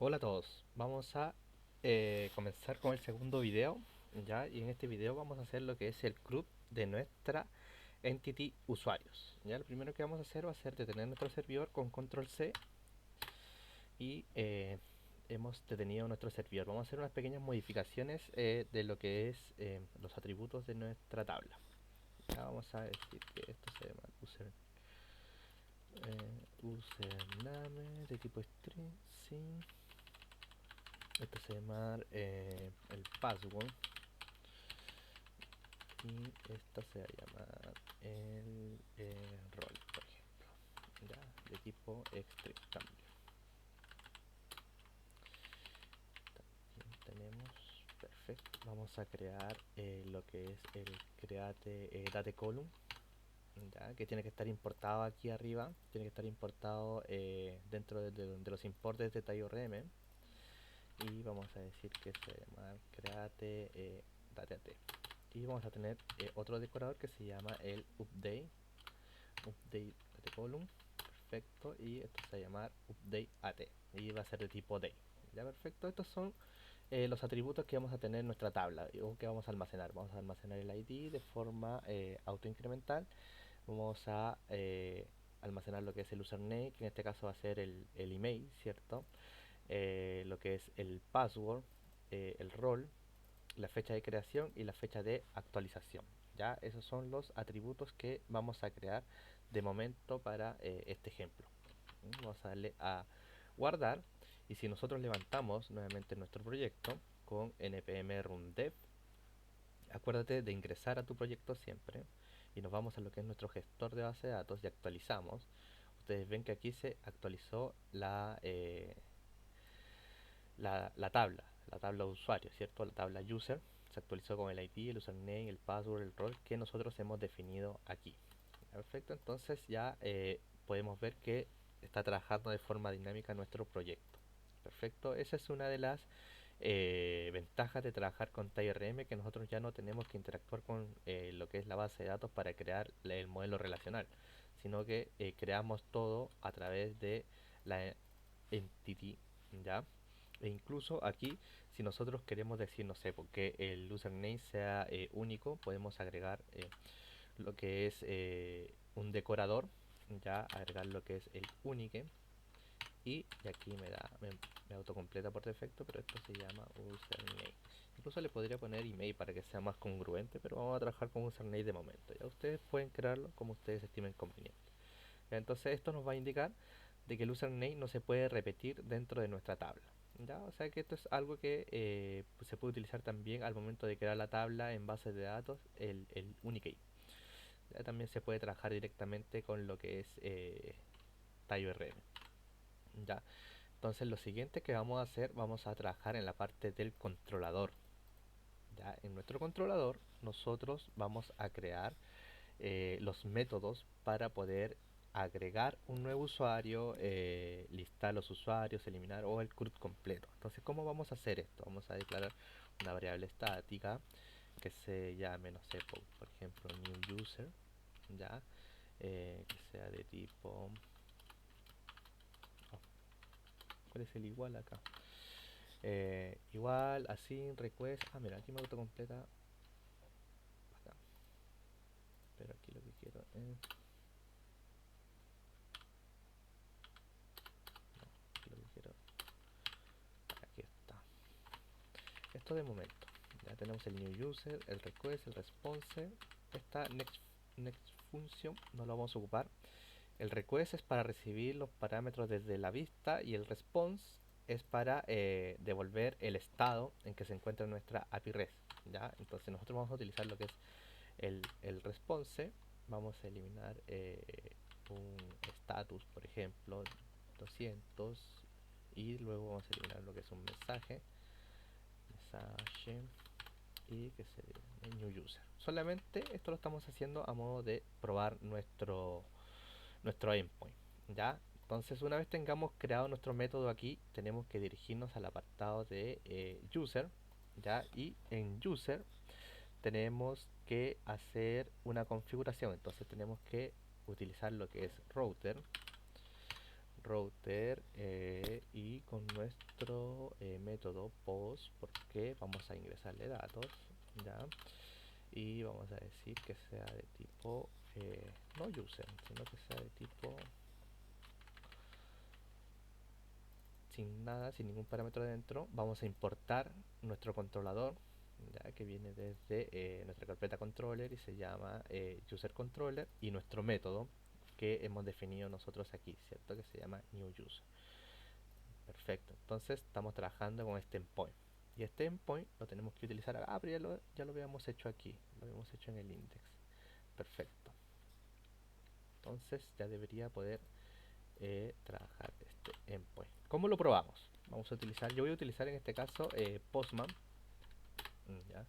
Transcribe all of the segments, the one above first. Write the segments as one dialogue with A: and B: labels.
A: Hola a todos, vamos a comenzar con el segundo video, ¿ya? Y en este video vamos a hacer lo que es el CRUD de nuestra entity usuarios, ¿ya? Lo primero que vamos a hacer va a ser detener nuestro servidor con control C y hemos detenido nuestro servidor. Vamos a hacer unas pequeñas modificaciones de lo que es los atributos de nuestra tabla. Ya vamos a decir que esto se llama username de tipo string, sí. Esto se llama el password y esta se va a llamar el rol, por ejemplo, ya, de tipo string también. También tenemos, perfecto, vamos a crear lo que es el create date column, ya, que tiene que estar importado aquí arriba, tiene que estar importado dentro de los importes de TiORM. Y vamos a decir que se llama create date y vamos a tener otro decorador que se llama el update de column, perfecto, y esto se va a llamar update at y va a ser de tipo day. Ya, perfecto, estos son los atributos que vamos a tener en nuestra tabla o que vamos a almacenar. Vamos a almacenar el ID de forma autoincremental. Vamos a almacenar lo que es el username, que en este caso va a ser el email, ¿cierto? Lo que es el password, el rol, la fecha de creación y la fecha de actualización. Ya, esos son los atributos que vamos a crear de momento para este ejemplo. Vamos a darle a guardar y si nosotros levantamos nuevamente nuestro proyecto con npm run dev, acuérdate de ingresar a tu proyecto siempre y nos vamos a lo que es nuestro gestor de base de datos y actualizamos. Ustedes ven que aquí se actualizó la tabla de usuario, ¿cierto? La tabla user se actualizó con el ID, el username, el password, el rol que nosotros hemos definido aquí. Perfecto, entonces ya podemos ver que está trabajando de forma dinámica nuestro proyecto. Perfecto, esa es una de las ventajas de trabajar con TiORM, que nosotros ya no tenemos que interactuar con lo que es la base de datos para crear el modelo relacional, sino que creamos todo a través de la entity, ¿ya? E incluso aquí, si nosotros queremos decir, no sé, porque el username sea único, podemos agregar lo que es un decorador, ya agregar lo que es el unique y aquí me autocompleta por defecto, pero esto se llama username. Incluso le podría poner email para que sea más congruente, pero vamos a trabajar con username de momento. Ya ustedes pueden crearlo como ustedes estimen conveniente. Ya, entonces esto nos va a indicar de que el username no se puede repetir dentro de nuestra tabla. ¿Ya? O sea que esto es algo que pues se puede utilizar también al momento de crear la tabla en bases de datos, el unique. Ya, también se puede trabajar directamente con lo que es TiORM. ¿Ya? Entonces lo siguiente que vamos a hacer, vamos a trabajar en la parte del controlador. ¿Ya? En nuestro controlador nosotros vamos a crear los métodos para poder agregar un nuevo usuario, listar los usuarios, eliminar o el CRUD completo. Entonces, ¿cómo vamos a hacer esto? Vamos a declarar una variable estática que se llame, no sé, por ejemplo, new user, ya, que sea de tipo, oh, ¿cuál es el igual acá? Igual, así, request, mira, aquí me autocompleta acá, pero aquí lo que quiero es, aquí lo que quiero, aquí está. Esto de momento. Ya tenemos el new user, el request, el response. Esta next function no lo vamos a ocupar. El request es para recibir los parámetros desde la vista y el response es para devolver el estado en que se encuentra nuestra API REST. ¿Ya? Entonces nosotros vamos a utilizar lo que es el response. Vamos a eliminar un status, por ejemplo, 200 y luego vamos a eliminar lo que es un mensaje y que se new user. Solamente esto lo estamos haciendo a modo de probar nuestro endpoint, ¿ya? Entonces una vez tengamos creado nuestro método aquí, tenemos que dirigirnos al apartado de user, ¿ya? Y en user tenemos que hacer una configuración, entonces tenemos que utilizar lo que es router y con nuestro método post porque vamos a ingresarle datos, ¿ya? Y vamos a decir que sea de tipo no user, sino que sea de tipo sin nada, sin ningún parámetro dentro. Vamos a importar nuestro controlador, ya que viene desde nuestra carpeta controller y se llama user controller, y nuestro método que hemos definido nosotros aquí, cierto, que se llama new user. Perfecto, entonces estamos trabajando con este endpoint y este endpoint lo tenemos que utilizar acá. Pero ya lo habíamos hecho aquí, lo habíamos hecho en el index. Perfecto, entonces ya debería poder trabajar este endpoint. ¿Cómo lo probamos? Vamos a utilizar, yo voy a utilizar en este caso Postman, ¿ya?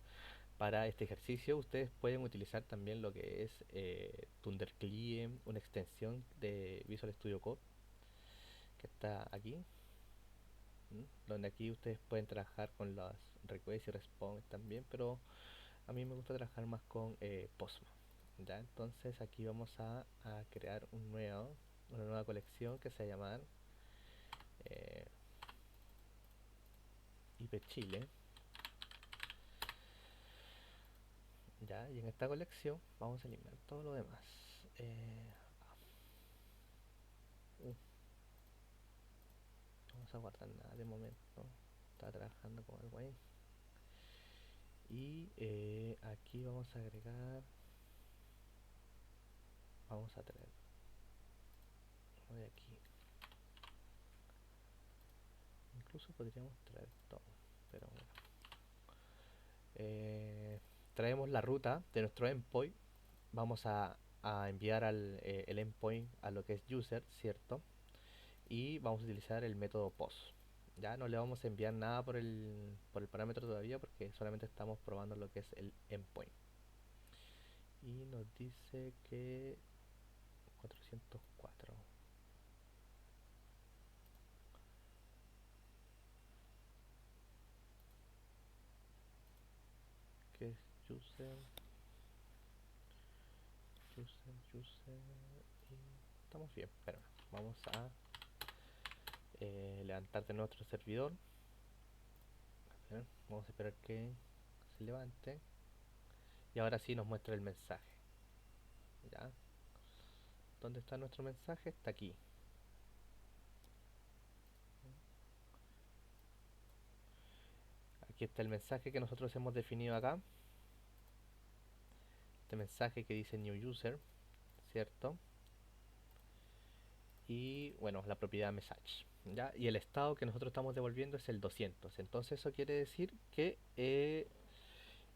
A: Para este ejercicio ustedes pueden utilizar también lo que es ThunderClient, una extensión de Visual Studio Code que está aquí, donde aquí ustedes pueden trabajar con las requests y response también, pero a mí me gusta trabajar más con Postman, ¿ya? Entonces aquí vamos a crear una nueva colección que se va a llamar eh, IP Chile, ¿ya? Y en esta colección vamos a eliminar todo lo demás. Uh, no vamos a guardar nada de momento, está trabajando con algo ahí. Y aquí vamos a agregar, vamos a traer de aquí, incluso podríamos traer todo, pero bueno. Traemos la ruta de nuestro endpoint, vamos a enviar el endpoint a lo que es user, ¿cierto? Y vamos a utilizar el método post. Ya no le vamos a enviar nada por el parámetro todavía porque solamente estamos probando lo que es el endpoint. Y nos dice que 404. Que es user, user. Y estamos bien, pero vamos a levantar de nuestro servidor. A ver, vamos a esperar que se levante. Y ahora sí nos muestra el mensaje. ¿Ya? ¿Dónde está nuestro mensaje? Está aquí. Aquí está el mensaje que nosotros hemos definido acá. Este mensaje que dice new user, ¿cierto? Y bueno, la propiedad message, ¿ya? Y el estado que nosotros estamos devolviendo es el 200. Entonces eso quiere decir que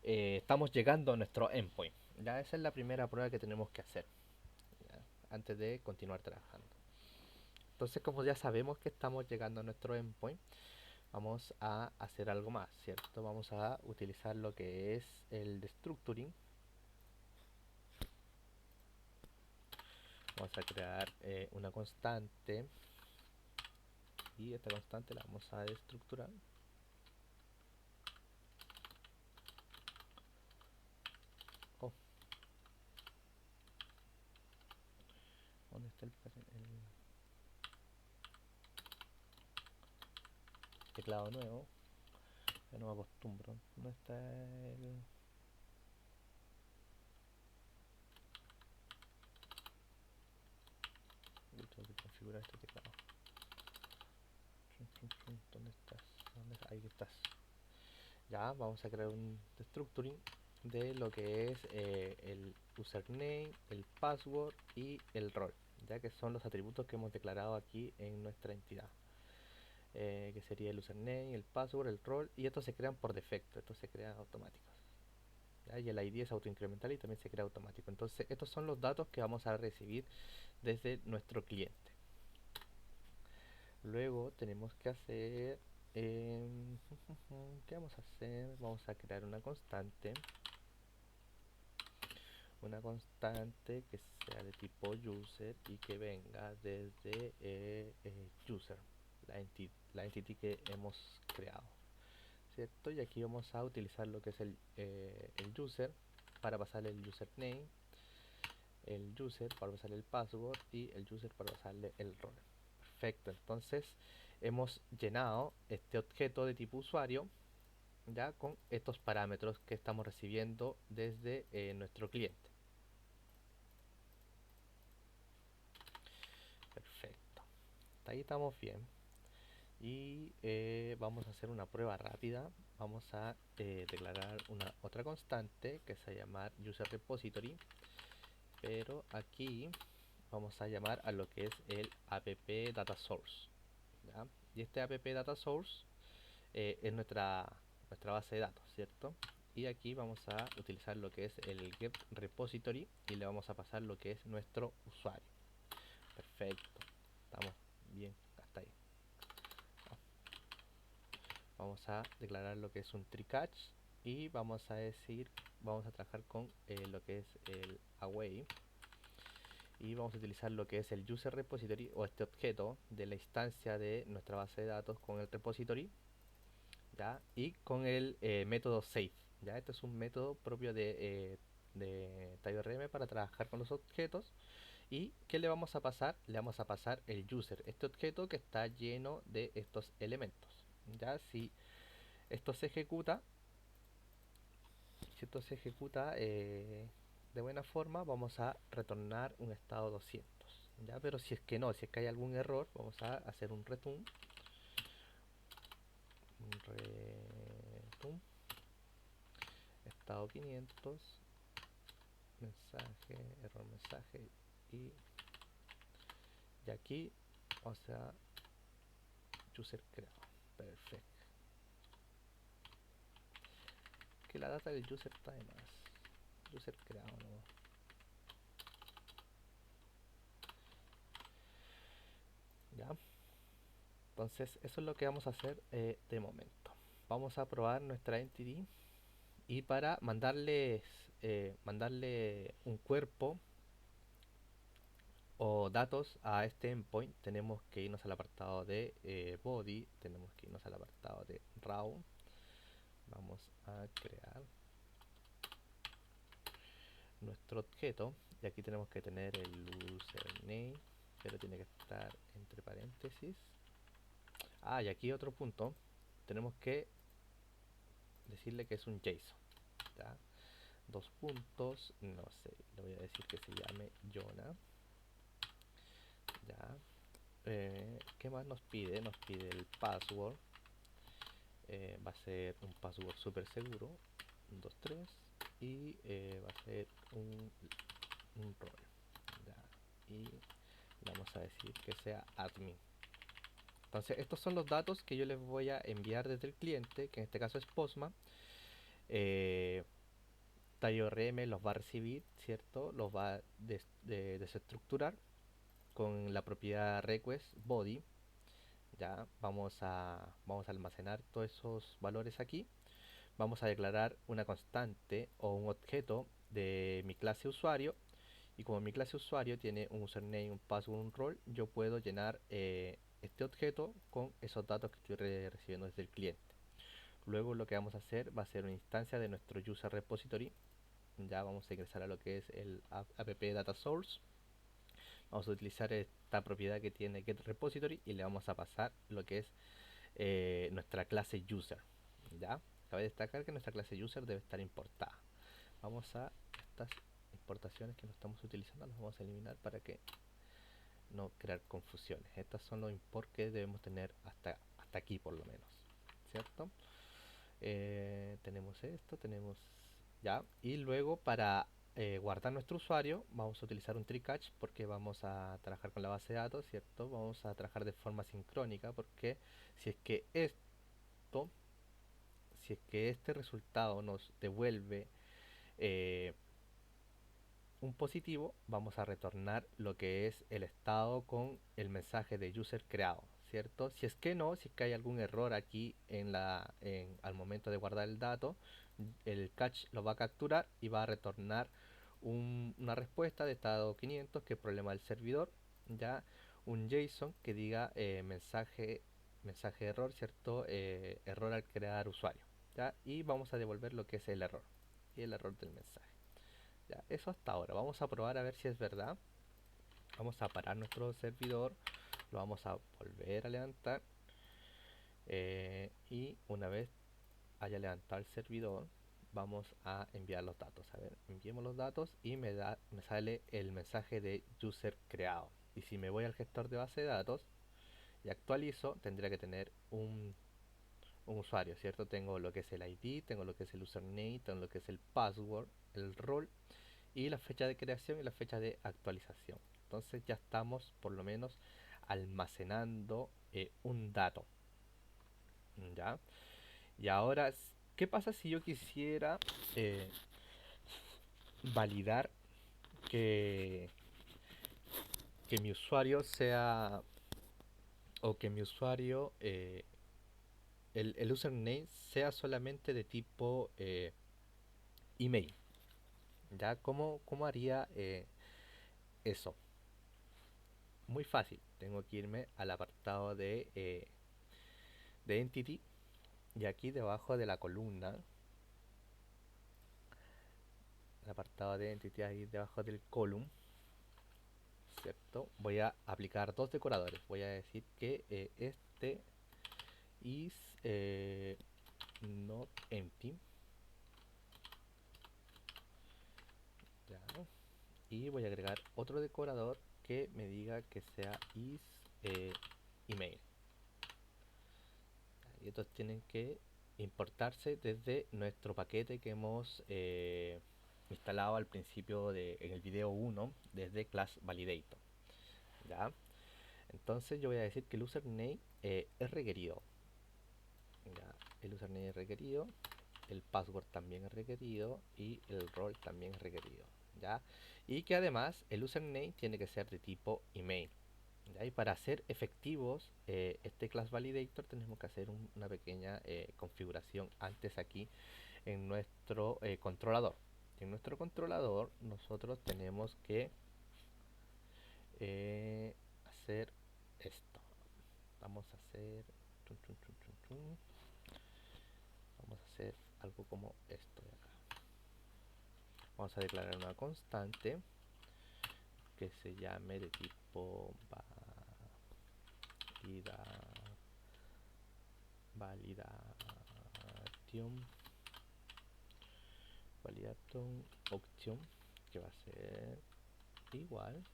A: estamos llegando a nuestro endpoint. Ya esa es la primera prueba que tenemos que hacer, ¿ya? Antes de continuar trabajando. Entonces, como ya sabemos que estamos llegando a nuestro endpoint, vamos a hacer algo más, ¿cierto? Vamos a utilizar lo que es el destructuring. Vamos a crear una constante y esta constante la vamos a destructurar. Oh, ¿dónde está el teclado nuevo? Ya no me acostumbro. ¿Dónde está el...? Tengo que configurar este teclado. ¿Dónde estás? Ahí estás. Ya, vamos a crear un destructuring de lo que es el username, el password y el rol, ya que son los atributos que hemos declarado aquí en nuestra entidad. Que sería el username, el password, el rol, y estos se crean por defecto, estos se crean automáticos. ¿Ya? Y el ID es autoincremental y también se crea automático. Entonces estos son los datos que vamos a recibir desde nuestro cliente. Luego tenemos que hacer ¿qué vamos a hacer? Vamos a crear una constante que sea de tipo user y que venga desde user, la entity que hemos creado, ¿cierto? Y aquí vamos a utilizar lo que es el user para pasarle el username, el user para pasarle el password y el user para pasarle el rol. Perfecto, entonces hemos llenado este objeto de tipo usuario ya con estos parámetros que estamos recibiendo desde nuestro cliente. Perfecto, hasta ahí estamos bien. Y vamos a hacer una prueba rápida. Vamos a declarar una otra constante que se va a llamar user repository, pero aquí vamos a llamar a lo que es el app data source, ¿ya? Y este app data source es nuestra base de datos, ¿cierto? Y aquí vamos a utilizar lo que es el get repository y le vamos a pasar lo que es nuestro usuario. Perfecto, estamos bien hasta ahí. Vamos a declarar lo que es un tree catch y vamos a decir, vamos a trabajar con lo que es el away y vamos a utilizar lo que es el user repository o este objeto de la instancia de nuestra base de datos con el repository, ¿ya? Y con el método save, ¿ya? Este es un método propio de TidyORM para trabajar con los objetos. ¿Y qué le vamos a pasar? Le vamos a pasar el user, este objeto que está lleno de estos elementos, ¿ya? Esto se ejecuta, si esto se ejecuta de buena forma, vamos a retornar un estado 200, ¿ya? Pero si es que no, si es que hay algún error, vamos a hacer un return estado 500 mensaje, error mensaje y aquí, o sea, user creado. Perfecto. Que la data del user está de más. User creado, ¿no? Ya. Entonces, eso es lo que vamos a hacer de momento. Vamos a probar nuestra entity y para mandarle un cuerpo o datos a este endpoint tenemos que irnos al apartado de body, tenemos que irnos al apartado de raw. Vamos a crear nuestro objeto y aquí tenemos que tener el username, pero tiene que estar entre paréntesis. Y aquí otro punto, tenemos que decirle que es un JSON, ¿ya? Dos puntos, no sé, le voy a decir que se llame Jonah, ¿ya? ¿Qué más nos pide? Nos pide el password, va a ser un password súper seguro, 1, 2, 3, y va a ser un rol, ¿ya? Y vamos a decir que sea admin. Entonces estos son los datos que yo les voy a enviar desde el cliente, que en este caso es Postman. TidyORM los va a recibir, ¿cierto? Los va a desestructurar con la propiedad request body. Ya vamos a almacenar todos esos valores aquí. Vamos a declarar una constante o un objeto de mi clase usuario. Y como mi clase usuario tiene un username, un password, un rol, yo puedo llenar este objeto con esos datos que estoy recibiendo desde el cliente. Luego lo que vamos a hacer va a ser una instancia de nuestro user repository. Ya vamos a ingresar a lo que es el app data source. Vamos a utilizar esta propiedad que tiene get repository y le vamos a pasar lo que es nuestra clase user. Ya cabe destacar que nuestra clase user debe estar importada. Vamos a estas importaciones que no estamos utilizando, las vamos a eliminar para que no crear confusiones. Estas son los import que debemos tener hasta aquí por lo menos, ¿cierto? Tenemos esto, tenemos ya, y luego para guardar nuestro usuario vamos a utilizar un tree catch porque vamos a trabajar con la base de datos, ¿cierto? Vamos a trabajar de forma sincrónica porque si es que esto, si es que este resultado nos devuelve eh, un positivo, vamos a retornar lo que es el estado con el mensaje de user creado, ¿cierto? Si es que no, si es que hay algún error aquí al momento de guardar el dato, el catch lo va a capturar y va a retornar una respuesta de estado 500, que es problema del servidor, ya un JSON que diga mensaje de error, ¿cierto? Error al crear usuario, ¿ya? Y vamos a devolver lo que es el error y el error del mensaje. Ya, eso hasta ahora. Vamos a probar a ver si es verdad. Vamos a parar nuestro servidor. Lo vamos a volver a levantar. Y una vez haya levantado el servidor, vamos a enviar los datos. A ver, enviemos los datos y me sale el mensaje de user creado. Y si me voy al gestor de base de datos y actualizo, tendría que tener un usuario, ¿cierto? Tengo lo que es el ID, tengo lo que es el username, tengo lo que es el password, el rol y la fecha de creación y la fecha de actualización. Entonces ya estamos por lo menos almacenando un dato, ¿ya? Y ahora, ¿qué pasa si yo quisiera eh, validar que, que mi usuario sea, o que mi usuario, el username sea solamente de tipo email? ¿Ya? ¿Cómo haría eso? Muy fácil, tengo que irme al apartado de Entity y aquí debajo de la columna, el apartado de Entity ahí debajo del column, ¿cierto? Voy a aplicar dos decoradores. Voy a decir que este is not empty, ¿ya? Y voy a agregar otro decorador que me diga que sea is email. Y estos tienen que importarse desde nuestro paquete que hemos instalado al principio en el video 1 desde Class Validator, ¿ya? Entonces yo voy a decir que el username es requerido, ¿ya? El username es requerido, el password también es requerido y el rol también es requerido, ¿ya? Y que además el username tiene que ser de tipo email, ¿ya? Y para hacer efectivos este class validator tenemos que hacer una pequeña configuración antes aquí en nuestro controlador. En nuestro controlador nosotros tenemos que hacer esto. Vamos a hacer chun, chun, chun, chun, chun. Vamos a hacer algo como esto de acá. Vamos a declarar una constante que se llame de tipo valida, validation, validation option, que va a ser igual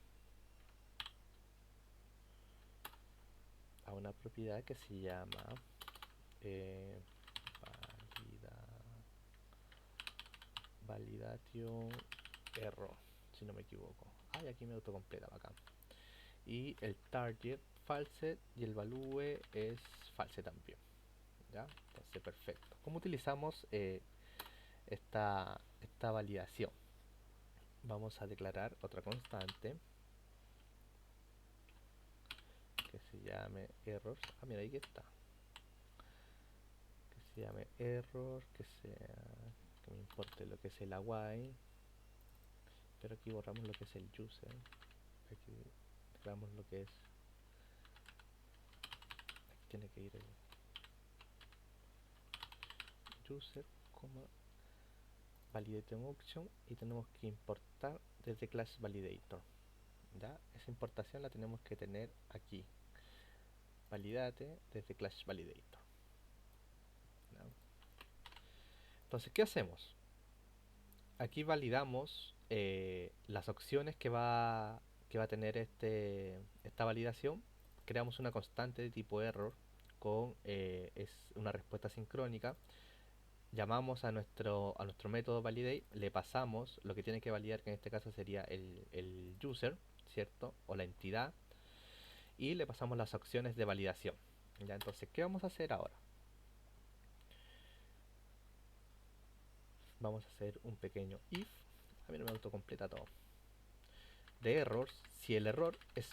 A: a una propiedad que se llama valida, validation error, si no me equivoco. Ah, y aquí me autocompleta, bacán. Y el target false y el value es false también, ¿ya? Entonces, perfecto. ¿Cómo utilizamos esta validación? Vamos a declarar otra constante que se llame errors. Ah, mira, ahí que está. Que se llame error, que me importe lo que es el await, pero aquí borramos lo que es el user. Aquí declaramos lo que es. Aquí tiene que ir el user, validating option y tenemos que importar desde class validator, ¿ya? Esa importación la tenemos que tener aquí, validate desde class validator, ¿ya? Entonces, ¿qué hacemos? Aquí validamos las opciones que va a tener esta validación. Creamos una constante de tipo error con es una respuesta sincrónica. Llamamos a nuestro método validate, le pasamos lo que tiene que validar, que en este caso sería el user, ¿cierto? O la entidad, y le pasamos las opciones de validación. ¿Ya? Entonces, ¿qué vamos a hacer ahora? Vamos a hacer un pequeño if. A mí no me autocompleta todo. De errors, si el error es,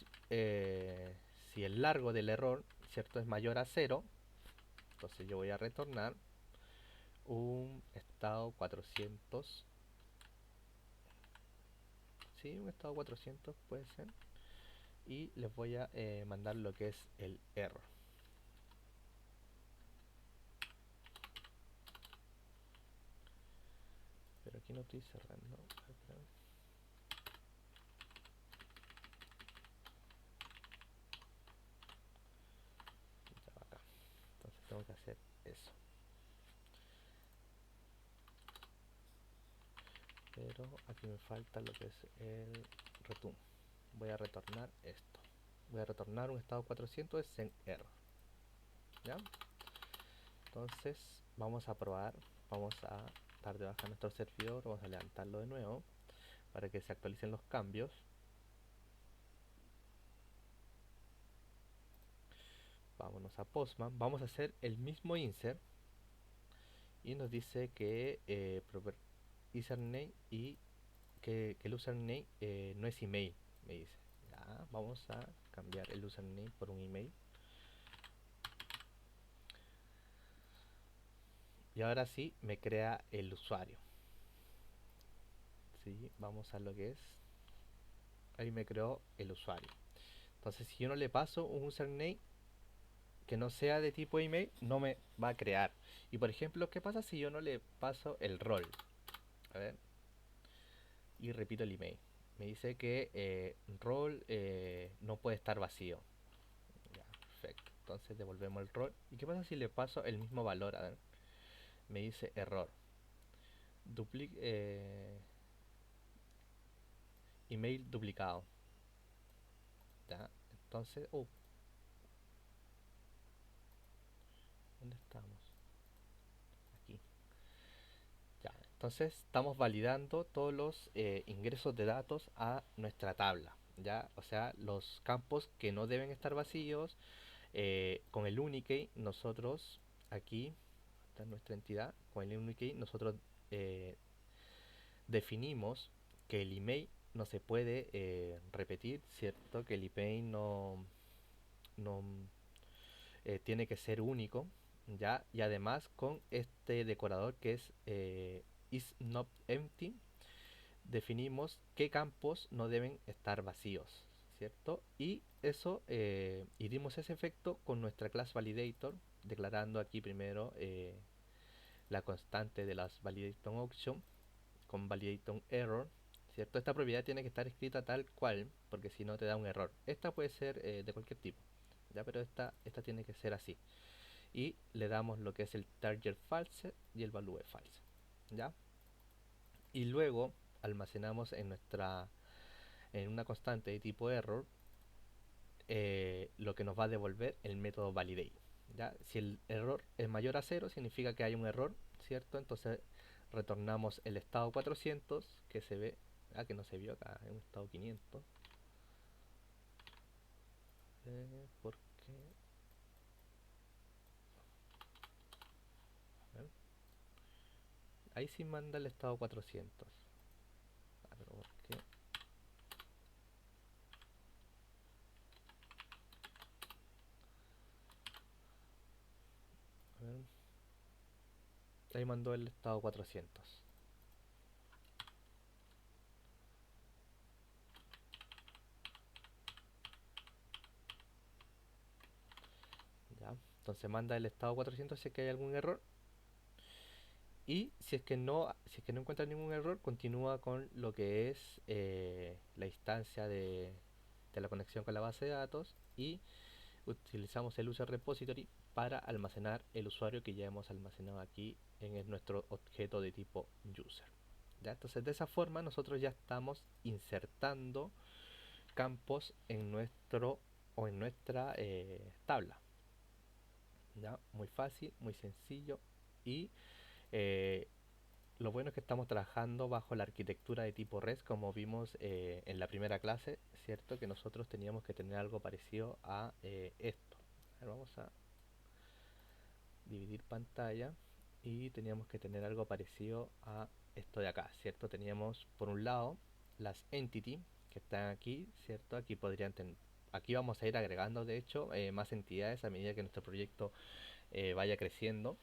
A: si el largo del error, ¿cierto? Es mayor a 0, entonces yo voy a retornar un estado 400. Sí, un estado 400 puede ser. Y les voy a mandar lo que es el error. Pero aquí no estoy cerrando. Entonces tengo que hacer eso. Pero aquí me falta lo que es el return. Voy a retornar esto. Voy a retornar un estado 400 de send error. ¿Ya? Entonces vamos a probar, vamos a dar de baja nuestro servidor, vamos a levantarlo de nuevo para que se actualicen los cambios. Vámonos a Postman, vamos a hacer el mismo insert y nos dice que username y que el username no es email, me dice. Ya, vamos a cambiar el username por un email. Y ahora sí me crea el usuario. ¿Sí? Vamos a lo que es. Ahí me creó el usuario. Entonces si yo no le paso un username que no sea de tipo email, no me va a crear. Y por ejemplo, ¿qué pasa si yo no le paso el rol? A ver. Y repito el email. Me dice que rol no puede estar vacío. Ya, perfecto. Entonces devolvemos el rol. ¿Y qué pasa si le paso el mismo valor? A ver. Me dice error. Email duplicado. Ya. Entonces, ¿dónde estamos? Aquí. Ya. Entonces estamos validando todos los ingresos de datos a nuestra tabla. Ya, o sea, los campos que no deben estar vacíos, con el UniKey nosotros aquí está nuestra entidad, con el UniKey nosotros eh, definimos que el email no se puede repetir, cierto, que el email no tiene que ser único, ya, y además con este decorador que es is not empty, definimos qué campos no deben estar vacíos, ¿cierto? Y eso, y dimos ese efecto con nuestra class validator, declarando aquí primero la constante de las validator option con validator error, ¿cierto? Esta propiedad tiene que estar escrita tal cual, porque si no te da un error. Esta puede ser de cualquier tipo, ya, pero esta tiene que ser así. Y le damos lo que es el target false y el value false, ¿ya? Y luego almacenamos en una constante de tipo error lo que nos va a devolver el método validate. ¿Ya? Si el error es mayor a 0 significa que hay un error, ¿cierto? Entonces retornamos el estado 400 que se ve, que no se vio acá, en un estado 500. ¿Por qué? A ver. Ahí sí manda el estado 400. Pero ¿por qué? A ver. Ahí mandó el estado 400. ¿Ya? Entonces manda el estado 400 si es que hay algún error. Y si es que no encuentra ningún error, continúa con lo que es la instancia de la conexión con la base de datos y utilizamos el user repository para almacenar el usuario que ya hemos almacenado aquí en nuestro objeto de tipo user. ¿Ya? Entonces de esa forma nosotros ya estamos insertando campos en nuestro o en nuestra tabla. ¿Ya? Muy fácil, muy sencillo y eh, lo bueno es que estamos trabajando bajo la arquitectura de tipo REST, como vimos en la primera clase, ¿cierto? Que nosotros teníamos que tener algo parecido a esto. A ver, vamos a dividir pantalla y teníamos que tener algo parecido a esto de acá, ¿cierto? Teníamos por un lado las entity que están aquí, ¿cierto? Aquí vamos a ir agregando, de hecho, más entidades a medida que nuestro proyecto vaya creciendo.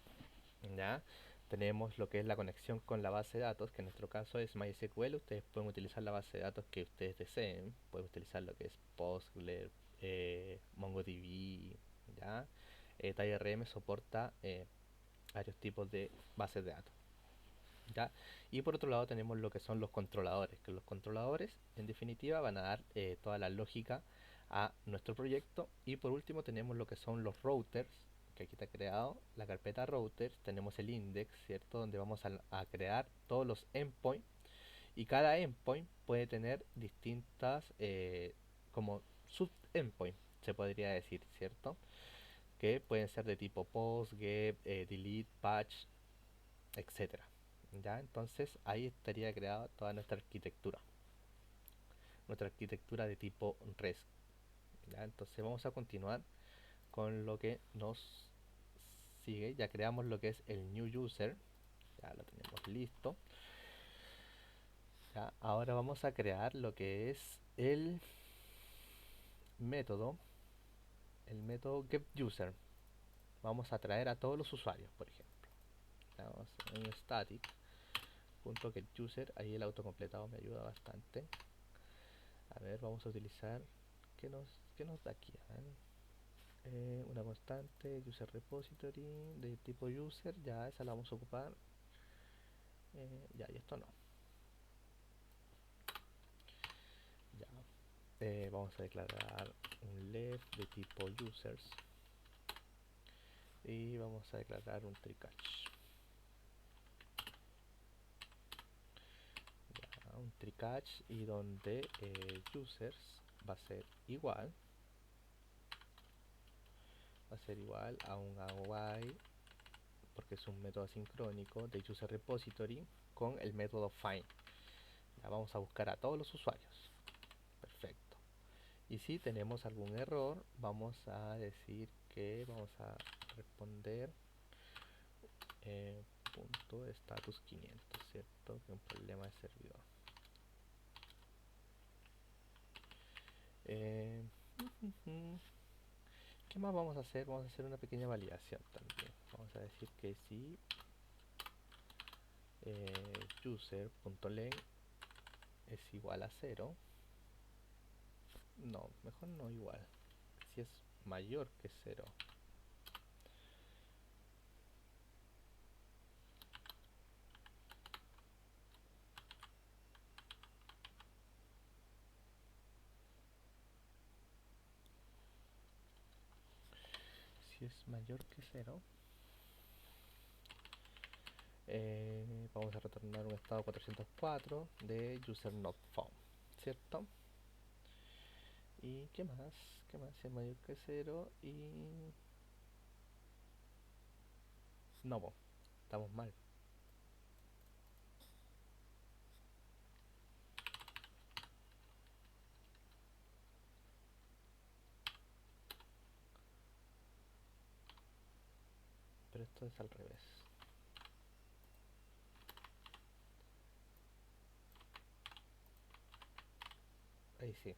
A: ¿Ya? Tenemos lo que es la conexión con la base de datos, que en nuestro caso es MySQL. Ustedes pueden utilizar la base de datos que ustedes deseen. Pueden utilizar lo que es Postgre, MongoDB, ¿ya? TinyRM soporta varios tipos de bases de datos, ¿ya? Y por otro lado tenemos lo que son los controladores, que los controladores en definitiva van a dar toda la lógica a nuestro proyecto. Y por último tenemos lo que son los routers, que aquí está creado la carpeta routers, tenemos el index, ¿cierto? Donde vamos a crear todos los endpoints y cada endpoint puede tener distintas como sub endpoint, se podría decir, ¿cierto? Que pueden ser de tipo post, get, delete, patch, etcétera. ¿Ya? Entonces ahí estaría creada toda nuestra arquitectura de tipo REST. ¿Ya? Entonces vamos a continuar con lo que nos sigue. Ya creamos lo que es el new user, ya lo tenemos listo. Ya, ahora vamos a crear lo que es método, el método getUser. Vamos a traer a todos los usuarios, por ejemplo. Vamos en static.getUser, ahí el autocompletado me ayuda bastante. A ver, vamos a utilizar, qué nos da aquí? A ver, una constante, user repository de tipo user, ya esa la vamos a ocupar. Ya, y esto no. Ya, vamos a declarar un left de tipo users y vamos a declarar un try catch. Ya, un try catch y donde users va a ser igual a un await, porque es un método asincrónico de user repository con el método find. Ya vamos a buscar a todos los usuarios. Perfecto. Y si tenemos algún error, vamos a decir que vamos a responder punto status 500, ¿cierto? Que un problema de servidor. Eh, ¿Qué más vamos a hacer? Vamos a hacer una pequeña validación también. Vamos a decir que si user.len es igual a 0, no, mejor no igual, si es mayor que 0. Si es mayor que 0, vamos a retornar un estado 404 de user not found, ¿cierto? ¿Y qué más? ¿Qué más? Si es mayor que 0 y... no, estamos mal. Pero esto es al revés. Ahí sí.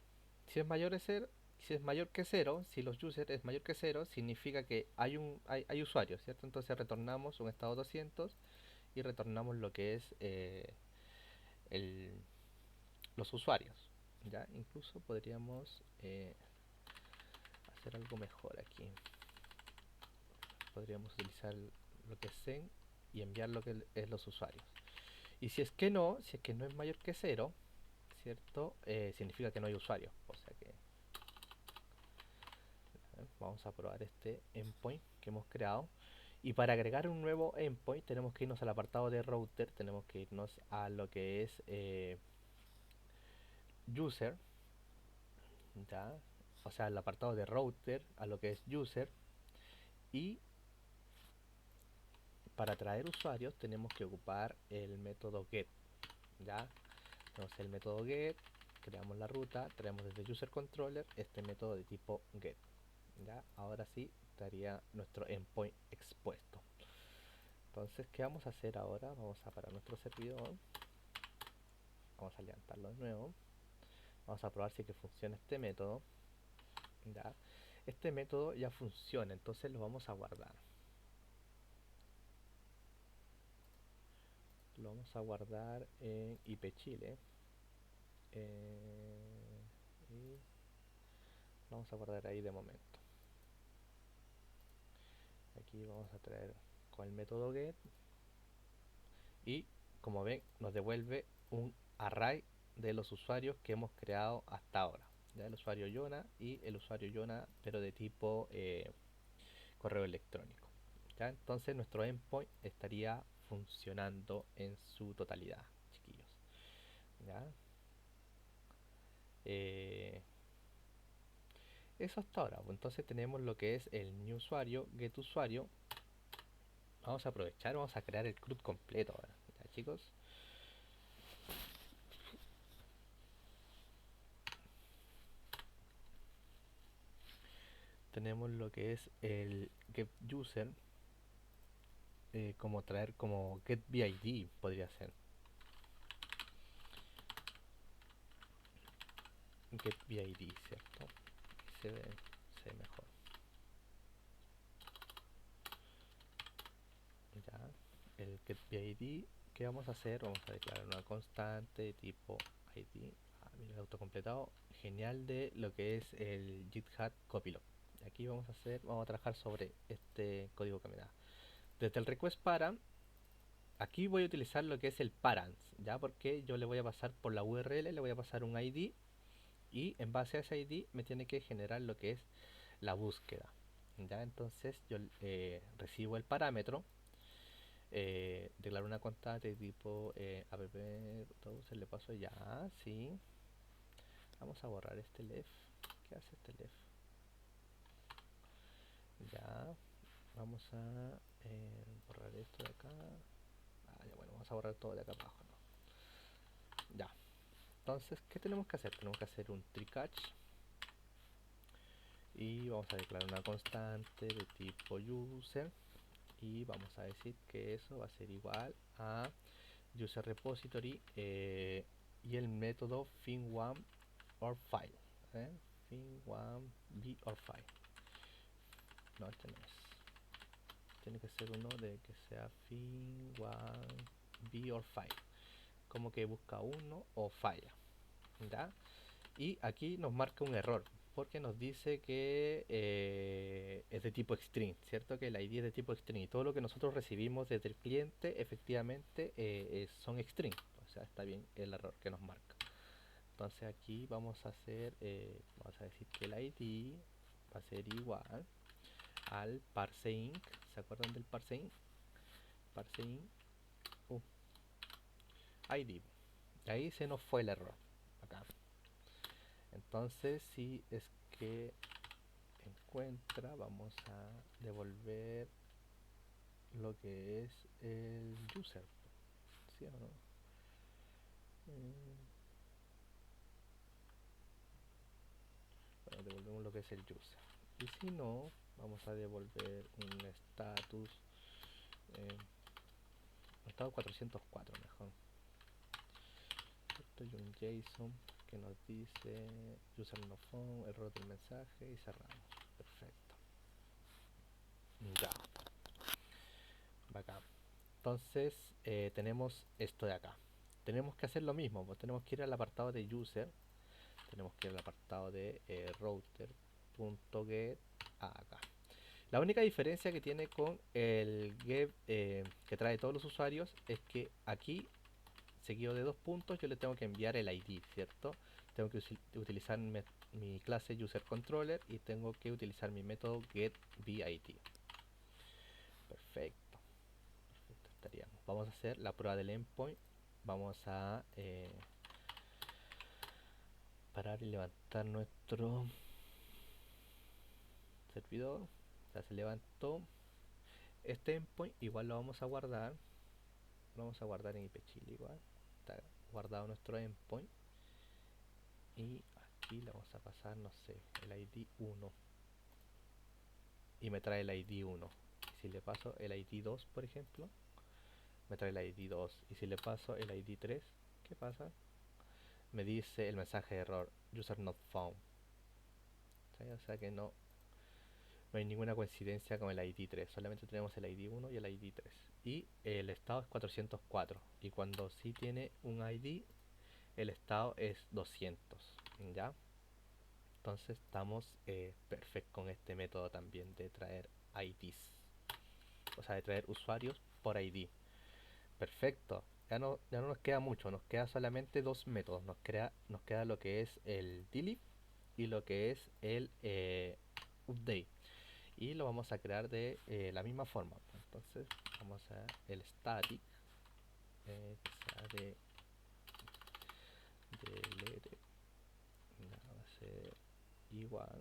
A: Si es mayor de 0, si es mayor que 0, si los users es mayor que 0, significa que hay usuarios, ¿cierto? Entonces retornamos un estado 200 y retornamos lo que es el, los usuarios. ¿Ya? Incluso podríamos hacer algo mejor aquí. Podríamos utilizar lo que es send y enviar lo que es los usuarios. Y si es que no, si es que no es mayor que 0, ¿cierto? Significa que no hay usuario. O sea que vamos a probar este endpoint que hemos creado. Y para agregar un nuevo endpoint tenemos que irnos al apartado de router, tenemos que irnos a lo que es user, ¿ya? O sea, al apartado de router, a lo que es user. Y para traer usuarios tenemos que ocupar el método get, ¿ya? Tenemos el método get, creamos la ruta, traemos desde user controller este método de tipo get. ¿Ya? Ahora sí estaría nuestro endpoint expuesto. Entonces, ¿qué vamos a hacer ahora? Vamos a parar nuestro servidor, vamos a levantarlo de nuevo, vamos a probar si es que funciona este método. ¿Ya? Este método ya funciona, entonces lo vamos a guardar. Lo vamos a guardar en ipchile y lo vamos a guardar ahí de momento. Aquí vamos a traer con el método get y como ven nos devuelve un array de los usuarios que hemos creado hasta ahora. ¿Ya? El usuario Yona y el usuario Yona pero de tipo correo electrónico. ¿Ya? Entonces nuestro endpoint estaría funcionando en su totalidad, chiquillos. ¿Ya? Eh, Eso hasta ahora. Entonces tenemos lo que es el new usuario, get usuario. Vamos a aprovechar, vamos a crear el CRUD completo ahora. ¿Ya, chicos? Tenemos lo que es el get user, como traer como get BID podría ser. Get BID, ¿cierto? Se ve mejor. Ya, el get BID, ¿qué vamos a hacer? Vamos a declarar una constante de tipo ID. Mira, el autocompletado. Genial de lo que es el GitHub Copilot. Aquí vamos a trabajar sobre este código que me da. Desde el request para, aquí voy a utilizar lo que es el params, ya, porque yo le voy a pasar por la URL, le voy a pasar un ID y en base a ese ID me tiene que generar lo que es la búsqueda. Ya, entonces yo recibo el parámetro, declaro una constante de tipo app, se le paso ya, sí. Vamos a borrar este left. ¿Qué hace este left? Ya, vamos a borrar esto de acá. Ya, bueno, vamos a borrar todo de acá abajo, ¿no? Ya. Entonces, ¿qué tenemos que hacer? Tenemos que hacer un try catch y vamos a declarar una constante de tipo user y vamos a decir que eso va a ser igual a user repository y el método fin1 or file. Fin1 b or file. No, este no es. Tiene que ser uno de que sea fin1 b or file. Como que busca uno o falla. ¿Ya? Y aquí nos marca un error porque nos dice que es de tipo string, ¿cierto? Que el ID es de tipo string y todo lo que nosotros recibimos desde el cliente efectivamente son string. O sea, está bien el error que nos marca. Entonces aquí vamos a hacer, vamos a decir que el ID va a ser igual al parseInc. ¿Se acuerdan del parseInc? ParseInc ID. Ahí se nos fue el error. Acá. Entonces, si es que encuentra, vamos a devolver lo que es el user, ¿sí o no? Bueno, devolvemos lo que es el user. Y si no, vamos a devolver un status, estado 404 mejor. Esto y un JSON que nos dice user no found, error del mensaje y cerramos. Perfecto. Ya. Bacán. Entonces tenemos esto de acá. Tenemos que hacer lo mismo, pues tenemos que ir al apartado de user, tenemos que ir al apartado de router.get acá. La única diferencia que tiene con el get que trae todos los usuarios es que aquí, seguido de dos puntos, yo le tengo que enviar el ID, ¿cierto? Tengo que utilizar mi clase user controller y tengo que utilizar mi método getBID. Perfecto. Estaríamos. Vamos a hacer la prueba del endpoint. Vamos a parar y levantar nuestro servidor. Ya se levantó. Este endpoint igual lo vamos a guardar. Lo vamos a guardar en IPchile igual. Está guardado nuestro endpoint. Y aquí le vamos a pasar, no sé, el ID 1. Y me trae el ID 1. Y si le paso el ID 2, por ejemplo, me trae el ID 2. Y si le paso el ID 3, ¿qué pasa? Me dice el mensaje de error, user not found. ¿Sí? O sea que no hay ninguna coincidencia con el ID 3, solamente tenemos el ID 1 y el ID 3. Y el estado es 404. Y cuando sí tiene un ID, el estado es 200. ¿Ya? Entonces estamos perfectos con este método también de traer IDs. O sea, de traer usuarios por ID. Perfecto. Ya no nos queda mucho, nos queda solamente dos métodos. Nos queda lo que es el delete y lo que es el update. y lo vamos a crear de la misma forma. Entonces vamos a el static que sea de letter, va a ser igual,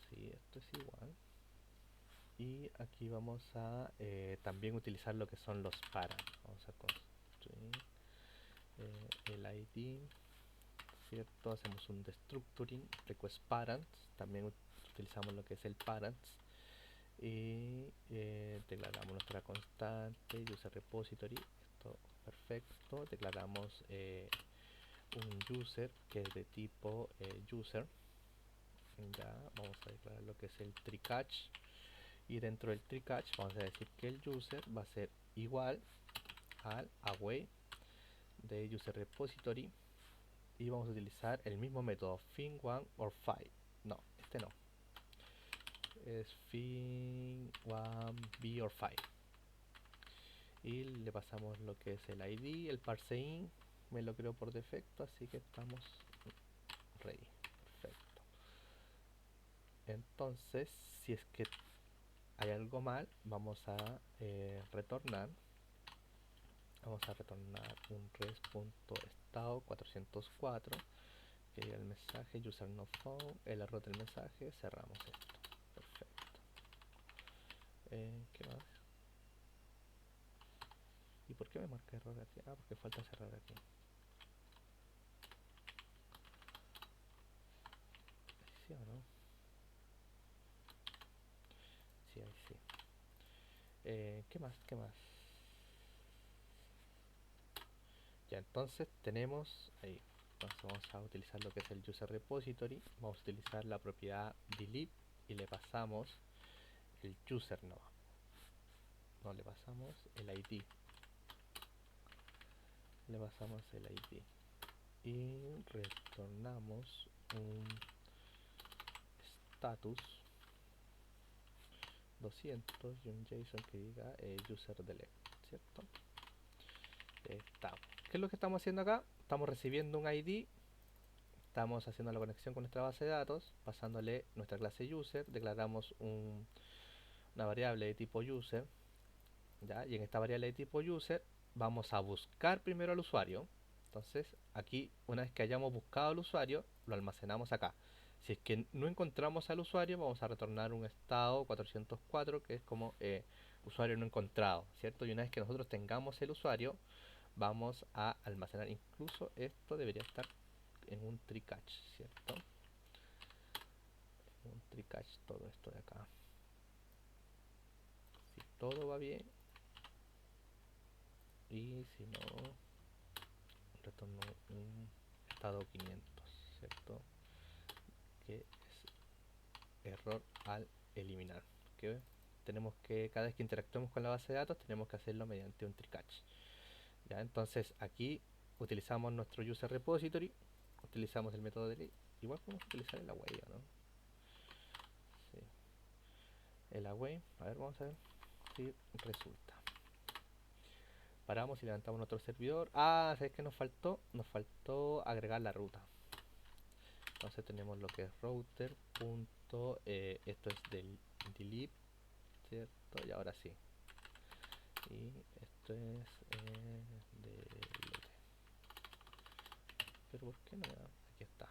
A: si esto es igual, y aquí vamos a también utilizar lo que son los para. Vamos a construir el id, ¿cierto? Hacemos un destructuring request parents, también utilizamos lo que es el parents, y declaramos nuestra constante user repository. Esto perfecto. Declaramos un user que es de tipo user. Ya vamos a declarar lo que es el tree catch, y dentro del tree catch vamos a decir que el user va a ser igual al away de user repository, y vamos a utilizar el mismo método fin1 or 5. No, este no, es fin1 b or 5, y le pasamos lo que es el id. El parseIn me lo creo por defecto, así que estamos ready. Perfecto. Entonces, si es que hay algo mal, vamos a retornar un res.estado 404 que diga el mensaje user no found, el error del mensaje, cerramos esto. Perfecto. ¿Qué más? ¿Y por qué me marca error aquí? Ah, porque falta cerrar aquí. ¿Sí o no? Sí, ahí sí. ¿Qué más? ¿Qué más? Ya, entonces tenemos ahí. Entonces vamos a utilizar lo que es el user repository. Vamos a utilizar la propiedad delete y le pasamos el user no le pasamos el id. Le pasamos el id y retornamos un status 200 y un JSON que diga user delete, ¿cierto? Estamos. ¿Qué es lo que estamos haciendo acá? Estamos recibiendo un ID, estamos haciendo la conexión con nuestra base de datos, pasándole nuestra clase user, declaramos una variable de tipo user, ¿ya? Y en esta variable de tipo user vamos a buscar primero al usuario. Entonces aquí, una vez que hayamos buscado al usuario, lo almacenamos acá. Si es que no encontramos al usuario, vamos a retornar un estado 404 que es como usuario no encontrado, ¿cierto? Y una vez que nosotros tengamos el usuario, vamos a almacenar. Incluso esto debería estar en un tree catch, ¿cierto? En un tree catch todo esto de acá. Si todo va bien, y si no, retorno un estado 500, ¿cierto? Que es error al eliminar. Que tenemos que, cada vez que interactuemos con la base de datos, tenemos que hacerlo mediante un tree catch. ¿Ya? Entonces aquí utilizamos nuestro user repository, utilizamos el método delete. Igual podemos utilizar el away, ¿no? Sí. El away, a ver, vamos a ver si resulta. Paramos y levantamos nuestro servidor. Ah, ¿sabes qué nos faltó? Nos faltó agregar la ruta. Entonces tenemos lo que es router. Esto es del delete, ¿cierto? Y ahora sí. Y esto es delete. Pero ¿por qué no me da? Aquí está.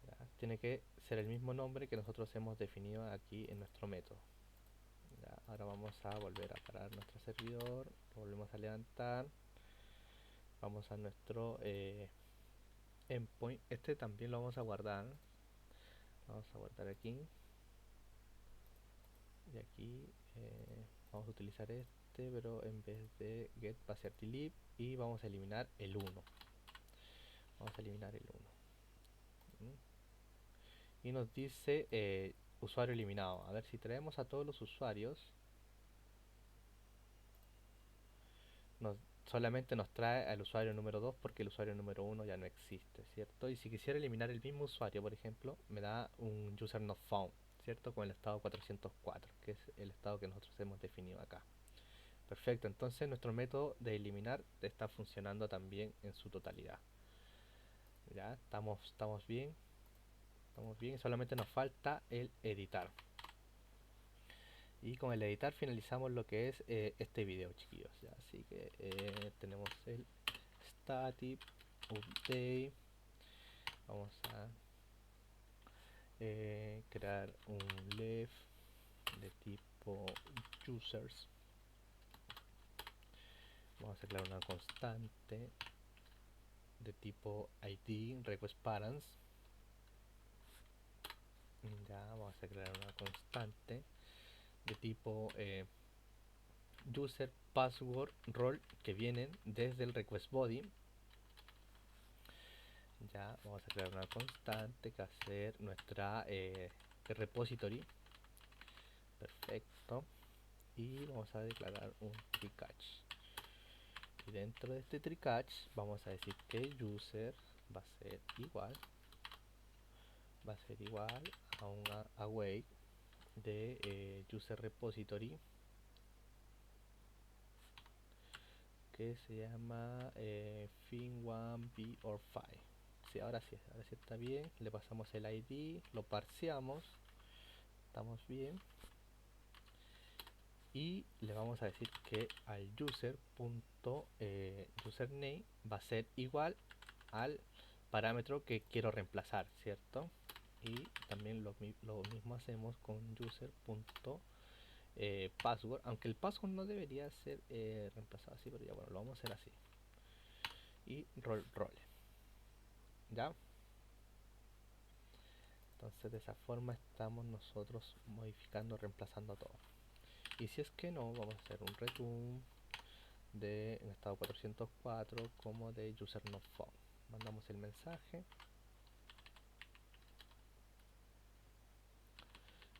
A: Ya, tiene que ser el mismo nombre que nosotros hemos definido aquí en nuestro método. Ya, ahora vamos a volver a parar nuestro servidor. Lo volvemos a levantar. Vamos a nuestro endpoint. Este también lo vamos a guardar. Vamos a guardar aquí. Y aquí vamos a utilizar este, pero en vez de get va a ser delete. Y vamos a eliminar el 1. Vamos a eliminar el 1. Y nos dice usuario eliminado. A ver, si traemos a todos los usuarios, nos, solamente nos trae al usuario número 2 porque el usuario número 1 ya no existe, ¿cierto? Y si quisiera eliminar el mismo usuario, por ejemplo, me da un user not found, ¿cierto? Con el estado 404, que es el estado que nosotros hemos definido acá. Perfecto, entonces nuestro método de eliminar está funcionando también en su totalidad. Ya, estamos bien. Estamos bien, solamente nos falta el editar. Y con el editar finalizamos lo que es este video, chiquillos. ¿Ya? Así que tenemos el static update. Vamos a crear un left de tipo users. Vamos a crear una constante de tipo id request parents. Ya vamos a crear una constante de tipo user password role que vienen desde el request body. Ya vamos a crear una constante que va a ser nuestra repository. Perfecto. Y vamos a declarar un tricatch. Y dentro de este tricatch vamos a decir que user va a ser igual a un await de user repository que se llama fin1b or 5. Sí, ahora sí está bien. Le pasamos el id, lo parseamos, estamos bien. Y le vamos a decir que al username va a ser igual al parámetro que quiero reemplazar, ¿cierto? Y también lo mismo hacemos con user.password, aunque el password no debería ser reemplazado así, pero ya bueno, lo vamos a hacer así. Y role, ¿ya? Entonces de esa forma estamos nosotros modificando, reemplazando todo. Y si es que no, vamos a hacer un return de en estado 404 como de user not found. Mandamos el mensaje.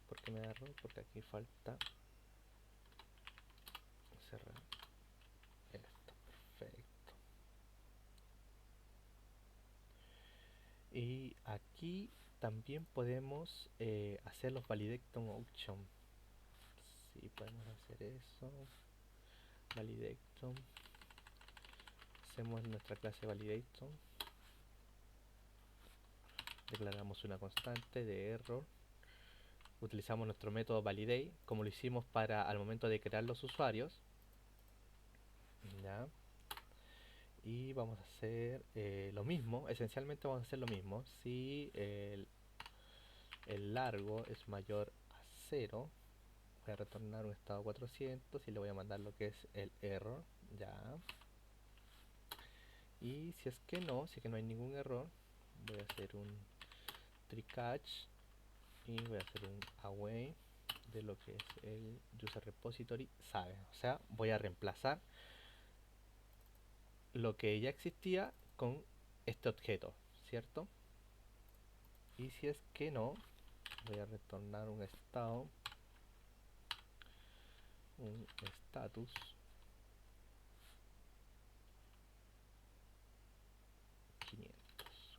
A: ¿Por qué me da error? Porque aquí falta cerrar esto. Perfecto. Y aquí también podemos hacer los validation option. Si podemos hacer eso. Validation. Hacemos nuestra clase validation. Declaramos una constante de error. Utilizamos nuestro método validate como lo hicimos para al momento de crear los usuarios. ¿Ya? Y vamos a hacer lo mismo, esencialmente vamos a hacer lo mismo. Si el largo es mayor a 0, voy a retornar un estado 400 y le voy a mandar lo que es el error. Ya. Y si es que no, si es que no hay ningún error, voy a hacer un tricatch y voy a hacer un away de lo que es el user repository sabe. O sea, voy a reemplazar lo que ya existía con este objeto, ¿cierto? Y si es que no, voy a retornar un estado, un status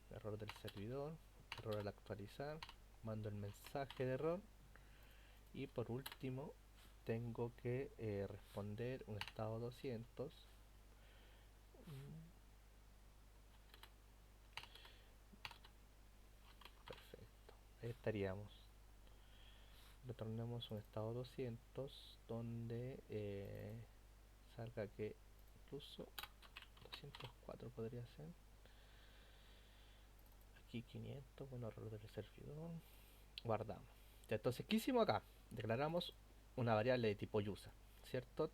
A: error del servidor, error al actualizar, mando el mensaje de error y por último tengo que responder un estado 200. Perfecto, ahí estaríamos. Retornemos un estado 200 donde salga que incluso 204 podría ser. Aquí 500, bueno, error del servidor. Guardamos. Ya, entonces, ¿qué hicimos acá? Declaramos una variable de tipo user, ¿cierto?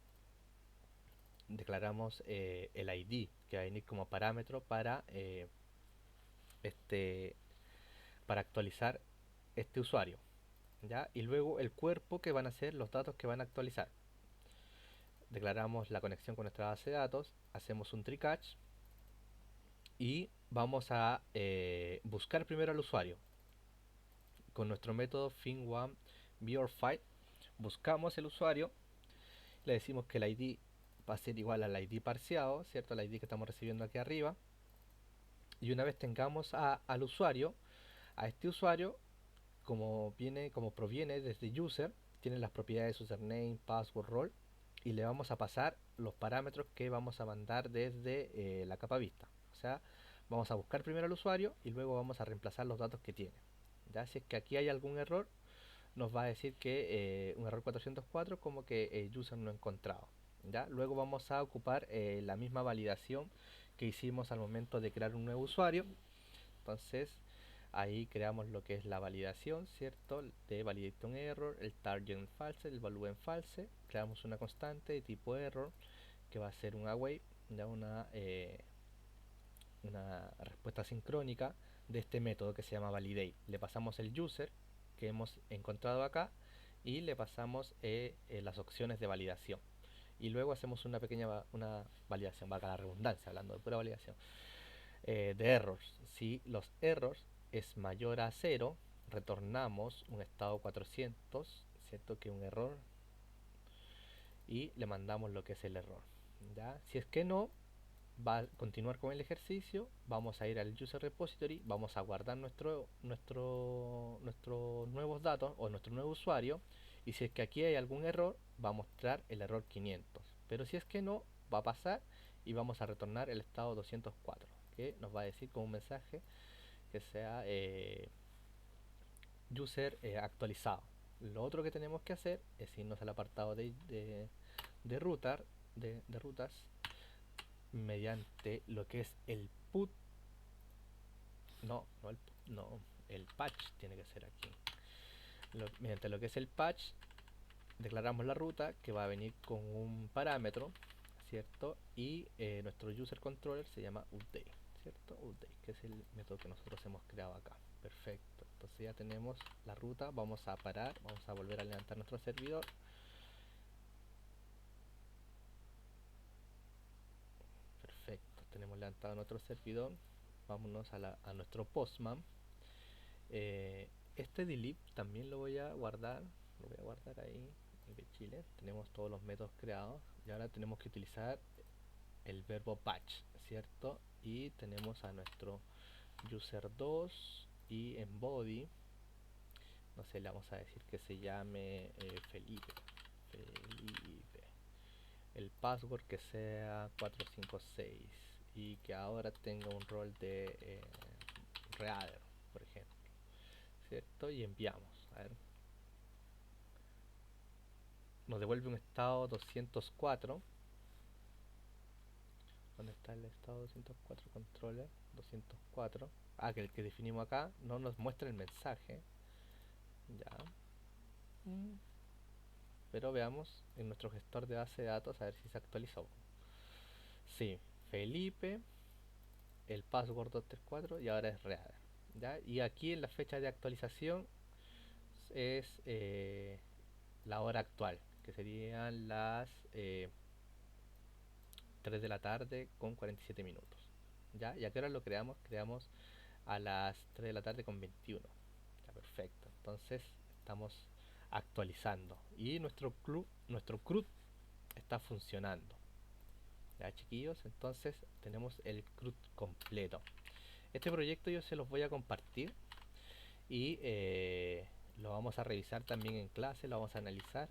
A: Declaramos el ID que va a venir como parámetro este, para actualizar este usuario, ¿ya? Y luego el cuerpo que van a ser los datos que van a actualizar. Declaramos la conexión con nuestra base de datos, hacemos un tricatch y vamos a buscar primero al usuario. Con nuestro método fin1 beorfind buscamos el usuario, le decimos que el ID va a ser igual al ID parseado, ¿cierto? El ID que estamos recibiendo aquí arriba. Y una vez tengamos al usuario, a este usuario, como proviene desde user, tiene las propiedades username, password, role, y le vamos a pasar los parámetros que vamos a mandar desde la capa vista. O sea, vamos a buscar primero al usuario y luego vamos a reemplazar los datos que tiene. Ya si es que aquí hay algún error, nos va a decir que un error 404 como que el user no encontrado. ¿Ya? Luego vamos a ocupar la misma validación que hicimos al momento de crear un nuevo usuario. Entonces ahí creamos lo que es la validación, ¿cierto? De validation error, el target en false, el value en false. Creamos una constante de tipo error que va a ser un await, ya una respuesta sincrónica de este método que se llama validate. Le pasamos el user que hemos encontrado acá y le pasamos las opciones de validación. Y luego hacemos una pequeña una validación, valga la redundancia, hablando de pura validación, de errors. Si los errors es mayor a 0, retornamos un estado 400, ¿cierto? Que un error, y le mandamos lo que es el error. ¿Ya? Si es que no, va a continuar con el ejercicio, vamos a ir al user repository, vamos a guardar nuestros nuevos datos o nuestro nuevo usuario, y si es que aquí hay algún error, va a mostrar el error 500, pero si es que no, va a pasar y vamos a retornar el estado 204, que nos va a decir con un mensaje que sea user actualizado. Lo otro que tenemos que hacer es irnos al apartado de router, de rutas, mediante lo que es el put, no, el patch tiene que ser aquí. Mediante lo que es el patch, declaramos la ruta que va a venir con un parámetro, ¿cierto? Y nuestro user controller se llama update, ¿cierto? Update, que es el método que nosotros hemos creado acá. Perfecto, entonces ya tenemos la ruta. Vamos a parar, vamos a volver a levantar nuestro servidor. Perfecto, tenemos levantado nuestro servidor. Vámonos a nuestro postman. Este delete también lo voy a guardar ahí, de Chile. Tenemos todos los métodos creados y ahora tenemos que utilizar el verbo patch, ¿cierto? Y tenemos a nuestro user 2 y en body, no sé, le vamos a decir que se llame Felipe. Felipe. El password que sea 456 y que ahora tenga un rol de reader, por ejemplo, ¿cierto? Y enviamos. A ver, nos devuelve un estado 204. ¿Dónde está el estado 204 controller? 204. Ah, que el que definimos acá no nos muestra el mensaje. Ya. Pero veamos en nuestro gestor de base de datos a ver si se actualizó. Sí, Felipe, el password 234 y ahora es real. ¿Ya? Y aquí en la fecha de actualización es la hora actual, que serían las 3 de la tarde con 47 minutos. ¿Ya? ¿Y a qué hora lo creamos? Creamos a las 3 de la tarde con 21. Ya, perfecto. Entonces estamos actualizando. Y nuestro CRUD está funcionando. Ya, chiquillos, entonces tenemos el CRUD completo. Este proyecto yo se los voy a compartir y lo vamos a revisar también en clase, lo vamos a analizar,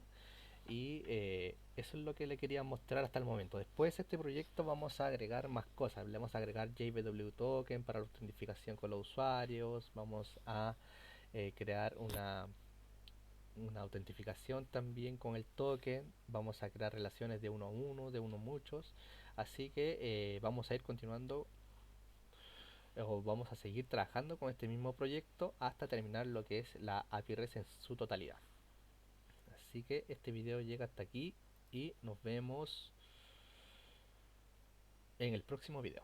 A: y eso es lo que le quería mostrar hasta el momento. Después de este proyecto vamos a agregar más cosas. Le vamos a agregar JBW Token para la autentificación con los usuarios. Vamos a crear una autentificación también con el token. Vamos a crear relaciones de uno a uno, de uno a muchos. Así que vamos a ir continuando o vamos a seguir trabajando con este mismo proyecto hasta terminar lo que es la API REST en su totalidad. Así que este video llega hasta aquí y nos vemos en el próximo video.